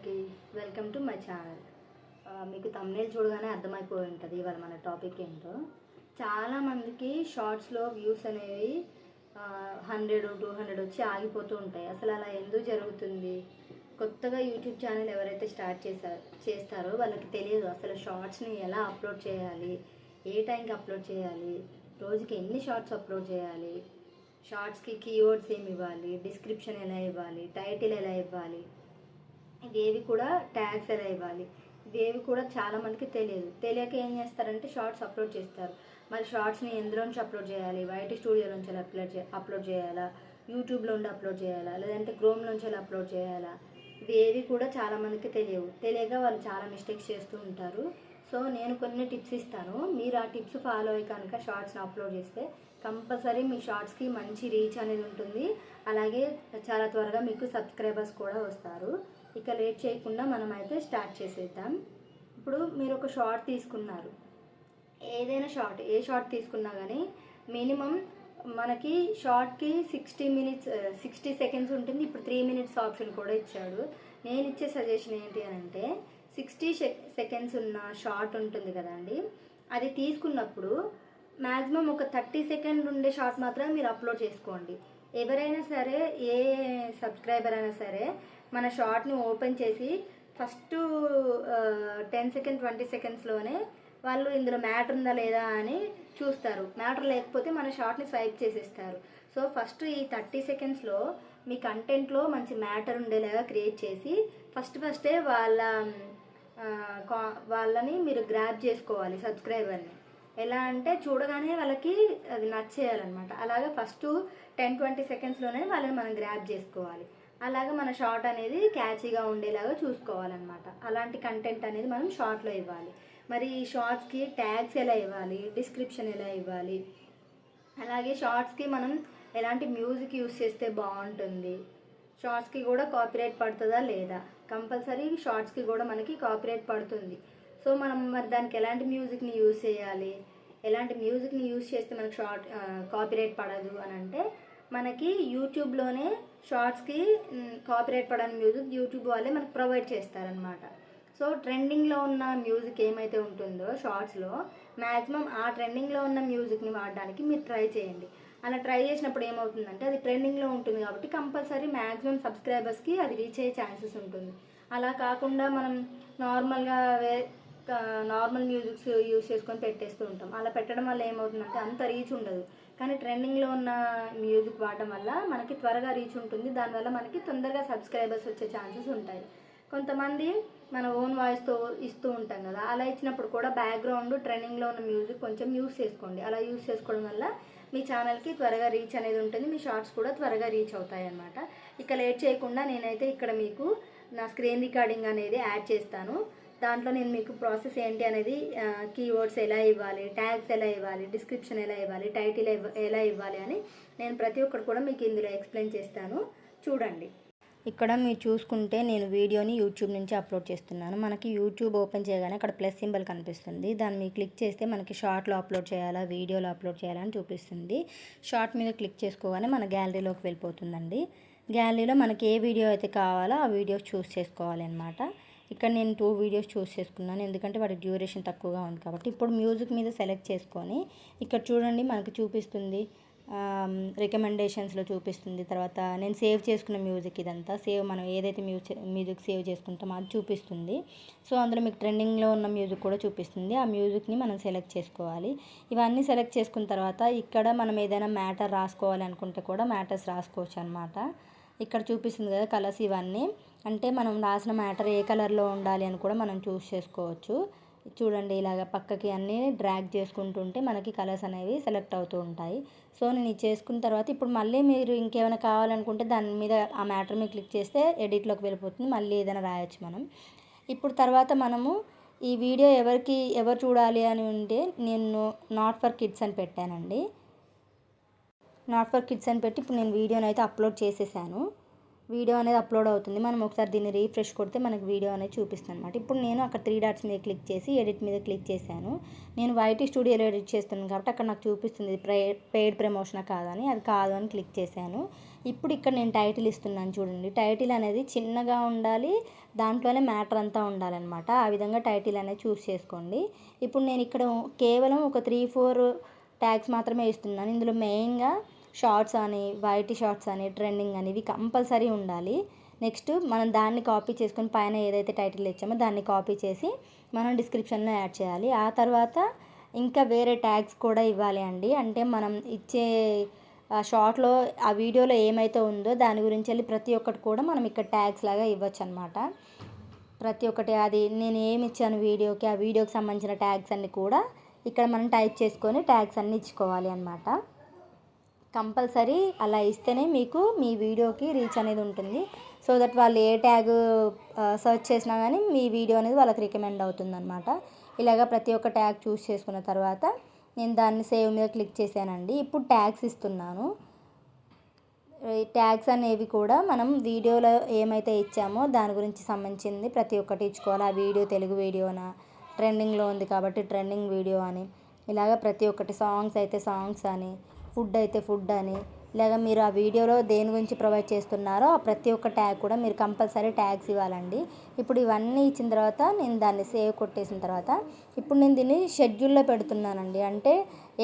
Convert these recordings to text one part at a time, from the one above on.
అందరికీ welcome to my channel. మీకు thumbnail చూడగానే అర్థమైపోయి ఉంటుంది ఇవాళ మన టాపిక్ ఏంటో. చాలామందికి షార్ట్స్లో వ్యూస్ అనేవి 100-200 వచ్చి ఆగిపోతూ ఉంటాయి. అసలు అలా ఎందుకు జరుగుతుంది? కొత్తగా యూట్యూబ్ ఛానల్ ఎవరైతే స్టార్ట్ చేస్తారో వాళ్ళకి తెలియదు అసలు షార్ట్స్ని ఎలా అప్లోడ్ చేయాలి, ఏ టైంకి అప్లోడ్ చేయాలి, రోజుకి ఎన్ని షార్ట్స్ అప్లోడ్ చేయాలి, షార్ట్స్కి కీవర్డ్స్ ఏమి ఇవ్వాలి, డిస్క్రిప్షన్ ఎలా ఇవ్వాలి, టైటిల్ ఎలా ఇవ్వాలి, ఇవేవి కూడా ట్యాగ్స్ ఎలా ఇవ్వాలి, ఇవేవి కూడా చాలామందికి తెలియక ఏం చేస్తారంటే షార్ట్స్ అప్లోడ్ చేస్తారు. మరి షార్ట్స్ని ఎందులోంచి అప్లోడ్ చేయాలి? వైటీ స్టూడియో నుంచి అప్లోడ్ చేయాలా, యూట్యూబ్లో ఉండి అప్లోడ్ చేయాలా, లేదంటే క్రోమ్లోంచి అప్లోడ్ చేయాలా? ఇవేవి కూడా చాలామందికి తెలియక వాళ్ళు చాలా మిస్టేక్స్ చేస్తూ ఉంటారు. సో నేను కొన్ని టిప్స్ ఇస్తాను. మీరు ఆ టిప్స్ ఫాలో అయ్యి కనుక షార్ట్స్ని అప్లోడ్ చేస్తే కంపల్సరీ మీ షార్ట్స్కి మంచి రీచ్ అనేది ఉంటుంది. అలాగే చాలా త్వరగా మీకు సబ్స్క్రైబర్స్ కూడా వస్తారు. ఇక లేట్ చేయకుండా మనం అయితే స్టార్ట్ చేసేద్దాం. ఇప్పుడు మీరు ఒక షార్ట్ తీసుకున్నారు, ఏదైనా ఏ షార్ట్ తీసుకున్నా కానీ మినిమం మనకి షార్ట్కి 60 సెకండ్స్ ఉంటుంది. ఇప్పుడు 3 మినిట్స్ ఆప్షన్ కూడా ఇచ్చాడు. నేను ఇచ్చే సజెషన్ ఏంటి అని అంటే 60 సెకండ్స్ ఉన్న షార్ట్ ఉంటుంది కదండి, అది తీసుకున్నప్పుడు మ్యాక్సిమం ఒక 30 సెకండ్ ఉండే షార్ట్ మాత్రమే మీరు అప్లోడ్ చేసుకోండి. ఎవరైనా సరే, ఏ సబ్స్క్రైబర్ అయినా సరే మన షార్ట్ని ఓపెన్ చేసి ఫస్ట్ 10 సెకండ్ 20 సెకండ్స్లోనే వాళ్ళు ఇందులో మ్యాటర్ ఉందా లేదా అని చూస్తారు. మ్యాటర్ లేకపోతే మన షార్ట్ని స్వైప్ చేసేస్తారు. సో ఫస్ట్ ఈ 30 సెకండ్స్లో మీ కంటెంట్లో మంచి మ్యాటర్ ఉండేలాగా క్రియేట్ చేసి ఫస్టే వాళ్ళని మీరు గ్రాబ్ చేసుకోవాలి, సబ్స్క్రైబర్ని. ఎలా అంటే చూడగానే వాళ్ళకి అది నచ్చేయాలన్నమాట. అలాగే ఫస్ట్ 10-20 సెకండ్స్లోనే వాళ్ళని మనం గ్రాబ్ చేసుకోవాలి. అలాగే మన షార్ట్ అనేది క్యాచీగా ఉండేలాగా చూసుకోవాలన్నమాట. అలాంటి కంటెంట్ అనేది మనం షార్ట్లో ఇవ్వాలి. మరి ఈ షార్ట్స్కి ట్యాగ్స్ ఎలా ఇవ్వాలి, డిస్క్రిప్షన్ ఎలా ఇవ్వాలి, అలాగే షార్ట్స్కి మనం ఎలాంటి మ్యూజిక్ యూస్ చేస్తే బాగుంటుంది, షార్ట్స్కి కూడా కాపీరైట్ పడుతుందా లేదా? కంపల్సరీ షార్ట్స్కి కూడా మనకి కాపీరైట్ పడుతుంది. సో మనం మరి దానికి ఎలాంటి మ్యూజిక్ని యూజ్ చేయాలి, ఎలాంటి మ్యూజిక్ని యూజ్ చేస్తే మనకి కాపీరైట్ పడదు అని అంటే మనకి యూట్యూబ్లోనే షార్ట్స్కి కాపీరైట్ పడని మ్యూజిక్ యూట్యూబ్ వాళ్ళే మనకు ప్రొవైడ్ చేస్తారనమాట. సో ట్రెండింగ్లో ఉన్న మ్యూజిక్ ఏమైతే ఉంటుందో షార్ట్స్లో మ్యాక్సిమం ఆ ట్రెండింగ్లో ఉన్న మ్యూజిక్ని వాడడానికి మీరు ట్రై చేయండి. అలా ట్రై చేసినప్పుడు ఏమవుతుందంటే అది ట్రెండింగ్లో ఉంటుంది కాబట్టి కంపల్సరీ మ్యాక్సిమం సబ్స్క్రైబర్స్కి అది రీచ్ అయ్యే ఛాన్సెస్ ఉంటుంది. అలా కాకుండా మనం నార్మల్ మ్యూజిక్స్ యూజ్ చేసుకొని పెట్టేస్తూ ఉంటాం. అలా పెట్టడం వల్ల ఏమవుతుందంటే అంత రీచ్ ఉండదు. కానీ ట్రెండింగ్లో ఉన్న మ్యూజిక్ వాడడం వల్ల మనకి త్వరగా రీచ్ ఉంటుంది. దానివల్ల మనకి తొందరగా సబ్స్క్రైబర్స్ వచ్చే ఛాన్సెస్ ఉంటాయి. కొంతమంది మన ఓన్ వాయిస్తో ఇస్తూ ఉంటాం కదా, అలా ఇచ్చినప్పుడు కూడా బ్యాక్గ్రౌండ్ ట్రెండింగ్లో ఉన్న మ్యూజిక్ కొంచెం యూస్ చేసుకోండి. అలా యూస్ చేసుకోవడం వల్ల మీ ఛానల్కి త్వరగా రీచ్ అనేది ఉంటుంది. మీ షార్ట్స్ కూడా త్వరగా రీచ్ అవుతాయి అన్నమాట. ఇక లేట్ చేయకుండా నేనైతే ఇక్కడ మీకు నా స్క్రీన్ రికార్డింగ్ అనేది యాడ్ చేస్తాను. దాంట్లో నేను మీకు ప్రాసెస్ ఏంటి అనేది, కీవర్డ్స్ ఎలా ఇవ్వాలి, ట్యాగ్స్ ఎలా ఇవ్వాలి, డిస్క్రిప్షన్ ఎలా ఇవ్వాలి, టైటిల్ ఎలా ఇవ్వాలి అని నేను ప్రతి ఒక్కటి కూడా మీకు ఇందులో ఎక్స్ప్లెయిన్ చేస్తాను. చూడండి. ఇక్కడ మీరు చూసుకుంటే నేను వీడియోని యూట్యూబ్ నుంచి అప్లోడ్ చేస్తున్నాను. మనకి యూట్యూబ్ ఓపెన్ చేయగానే అక్కడ ప్లస్ సింబల్ కనిపిస్తుంది. దాన్ని మీరు క్లిక్ చేస్తే మనకి షార్ట్లో అప్లోడ్ చేయాలా, వీడియోలో అప్లోడ్ చేయాలా అని చూపిస్తుంది. షార్ట్ మీద క్లిక్ చేసుకోగానే మన గ్యాలరీలోకి వెళ్ళిపోతుందండి. గ్యాలరీలో మనకి ఏ వీడియో అయితే కావాలో ఆ వీడియోస్ చూస్ చేసుకోవాలి అన్నమాట. ఇక్కడ నేను 2 వీడియోస్ చూస్ చేసుకున్నాను, ఎందుకంటే వాటి డ్యూరేషన్ తక్కువగా ఉంది కాబట్టి. ఇప్పుడు మ్యూజిక్ మీద సెలెక్ట్ చేసుకొని ఇక్కడ చూడండి మనకి చూపిస్తుంది, రికమెండేషన్స్లో చూపిస్తుంది. తర్వాత నేను సేవ్ చేసుకున్న మ్యూజిక్, ఇదంతా మనం ఏదైతే మ్యూజిక్ సేవ్ చేసుకుంటామో అది చూపిస్తుంది. సో అందులో మీకు ట్రెండింగ్లో ఉన్న మ్యూజిక్ కూడా చూపిస్తుంది. ఆ మ్యూజిక్ని మనం సెలెక్ట్ చేసుకోవాలి. ఇవన్నీ సెలెక్ట్ చేసుకున్న తర్వాత ఇక్కడ మనం ఏదైనా మ్యాటర్ రాసుకోవాలి అనుకుంటే కూడా మ్యాటర్స్ రాసుకోవచ్చు అనమాట. ఇక్కడ చూపిస్తుంది కదా కలర్స్, ఇవన్నీ అంటే మనం రాసిన మ్యాటర్ ఏ కలర్లో ఉండాలి అని కూడా మనం చూస్ చేసుకోవచ్చు. చూడండి, ఇలాగ పక్కకి అన్నీ డ్రాగ్ చేసుకుంటుంటే మనకి కలర్స్ అనేవి సెలెక్ట్ అవుతూ ఉంటాయి. సో నేను ఇది చేసుకున్న తర్వాత ఇప్పుడు మళ్ళీ మీరు ఇంకేమైనా కావాలనుకుంటే దాని మీద ఆ మ్యాటర్ మీద క్లిక్ చేస్తే ఎడిట్లోకి వెళ్ళిపోతుంది. మళ్ళీ ఏదైనా రాయొచ్చు మనం. ఇప్పుడు తర్వాత మనము ఈ వీడియో ఎవరు చూడాలి అని ఉంటే నేను నాట్ ఫర్ కిడ్స్ అని పెట్టానండి. నాట్ ఫర్ కిడ్స్ అని పెట్టి ఇప్పుడు నేను వీడియోని అయితే అప్లోడ్ చేసేసాను. వీడియో అనేది అప్లోడ్ అవుతుంది. మనం ఒకసారి దీన్ని రీఫ్రెష్ కొడితే మనకు వీడియో అనేది చూపిస్తుంది అనమాట. ఇప్పుడు నేను అక్కడ 3 డాట్స్ మీద క్లిక్ చేసి ఎడిట్ మీద క్లిక్ చేశాను. నేను వైటీ స్టూడియోలో ఎడిట్ చేస్తున్నాను కాబట్టి అక్కడ నాకు చూపిస్తుంది పెయిడ్ ప్రమోషన్ కాదని. అది కాదు అని క్లిక్ చేశాను. ఇప్పుడు ఇక్కడ నేను టైటిల్ ఇస్తున్నాను చూడండి. టైటిల్ అనేది చిన్నగా ఉండాలి, దాంట్లోనే మ్యాటర్ అంతా ఉండాలన్నమాట. ఆ విధంగా టైటిల్ అనేది చూస్ చేసుకోండి. ఇప్పుడు నేను ఇక్కడ కేవలం ఒక 3-4 ట్యాగ్స్ మాత్రమే ఇస్తున్నాను. ఇందులో మెయిన్గా షార్ట్స్ అని, వైటీ షార్ట్స్ అని, ట్రెండింగ్ అని ఇవి కంపల్సరీ ఉండాలి. నెక్స్ట్ మనం దాన్ని కాపీ చేసుకొని పైన ఏదైతే టైటిల్ ఇచ్చామో దాన్ని కాపీ చేసి మనం డిస్క్రిప్షన్లో యాడ్ చేయాలి. ఆ తర్వాత ఇంకా వేరే ట్యాగ్స్ కూడా ఇవ్వాలి అండి. అంటే మనం ఇచ్చే షార్ట్లో ఆ వీడియోలో ఏమైతే ఉందో దాని గురించి వెళ్ళి ప్రతి ఒక్కటి కూడా మనం ఇక్కడ ట్యాగ్స్ లాగా ఇవ్వచ్చు అనమాట. ప్రతి ఒక్కటి అది నేను ఏమి ఇచ్చాను వీడియోకి, ఆ వీడియోకి సంబంధించిన ట్యాగ్స్ అన్నీ కూడా ఇక్కడ మనం టైప్ చేసుకొని ట్యాగ్స్ అన్నీ ఇచ్చుకోవాలి అనమాట. కంపల్సరీ అలా ఇస్తేనే మీకు మీ వీడియోకి రీచ్ అనేది ఉంటుంది. సో దట్ వాళ్ళు ఏ ట్యాగ్ సెర్చ్ చేసినా కానీ మీ వీడియో అనేది వాళ్ళకి రికమెండ్ అవుతుందన్నమాట. ఇలాగ ప్రతి ఒక్క ట్యాగ్ చూస్ చేసుకున్న తర్వాత నేను దాన్ని సేవ్ మీద క్లిక్ చేశానండి. ఇప్పుడు ట్యాగ్స్ ఇస్తున్నాను. ఈ ట్యాగ్స్ అనేవి కూడా మనం వీడియోలో ఏమైతే ఇచ్చామో దాని గురించి సంబంధించింది ప్రతి ఒక్కటి ఇచ్చుకోవాలి. ఆ వీడియో తెలుగు వీడియోనా, ట్రెండింగ్లో ఉంది కాబట్టి ట్రెండింగ్ వీడియో అని, ఇలాగ ప్రతి ఒక్కటి సాంగ్స్ అయితే సాంగ్స్ అని, ఫుడ్ అయితే ఫుడ్ అని, ఇలాగ మీరు ఆ వీడియోలో దేని గురించి ప్రొవైడ్ చేస్తున్నారో ఆ ప్రతి ఒక్క ట్యాగ్ కూడా మీరు కంపల్సరీ ట్యాగ్స్ ఇవ్వాలండి. ఇప్పుడు ఇవన్నీ ఇచ్చిన తర్వాత నేను దాన్ని సేవ్ కొట్టేసిన తర్వాత ఇప్పుడు నేను దీన్ని షెడ్యూల్లో పెడుతున్నానండి. అంటే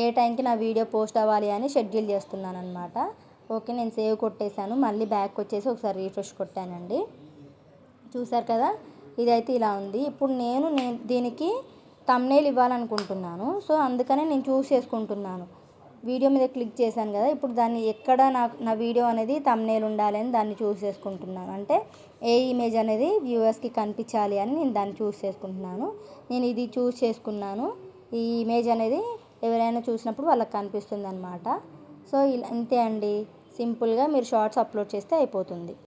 ఏ టైంకి నా వీడియో పోస్ట్ అవ్వాలి అని షెడ్యూల్ చేస్తున్నాను అనమాట. ఓకే, నేను సేవ్ కొట్టేశాను. మళ్ళీ బ్యాక్ వచ్చేసి ఒకసారి రీఫ్రెష్ కొట్టానండి. చూసారు కదా, ఇదైతే ఇలా ఉంది. ఇప్పుడు నేను దీనికి థంబ్నెయిల్ ఇవ్వాలనుకుంటున్నాను. సో అందుకనే నేను చూస్ చేసుకుంటున్నాను. వీడియో మీద క్లిక్ చేశాను కదా, ఇప్పుడు దాన్ని ఎక్కడ నా వీడియో అనేది థంబ్నెయిల్ ఉండాలి అని దాన్ని చూస్ చేసుకుంటున్నాను. అంటే ఏ ఇమేజ్ అనేది వ్యూవర్స్కి కనిపించాలి అని నేను దాన్ని చూస్ చేసుకుంటున్నాను. నేను ఇది చూస్ చేసుకున్నాను. ఈ ఇమేజ్ అనేది ఎవరైనా చూసినప్పుడు వాళ్ళకి కనిపిస్తుంది అనమాట. సో ఇలా ఇంతే అండి, సింపుల్గా మీరు షార్ట్స్ అప్లోడ్ చేస్తే అయిపోతుంది.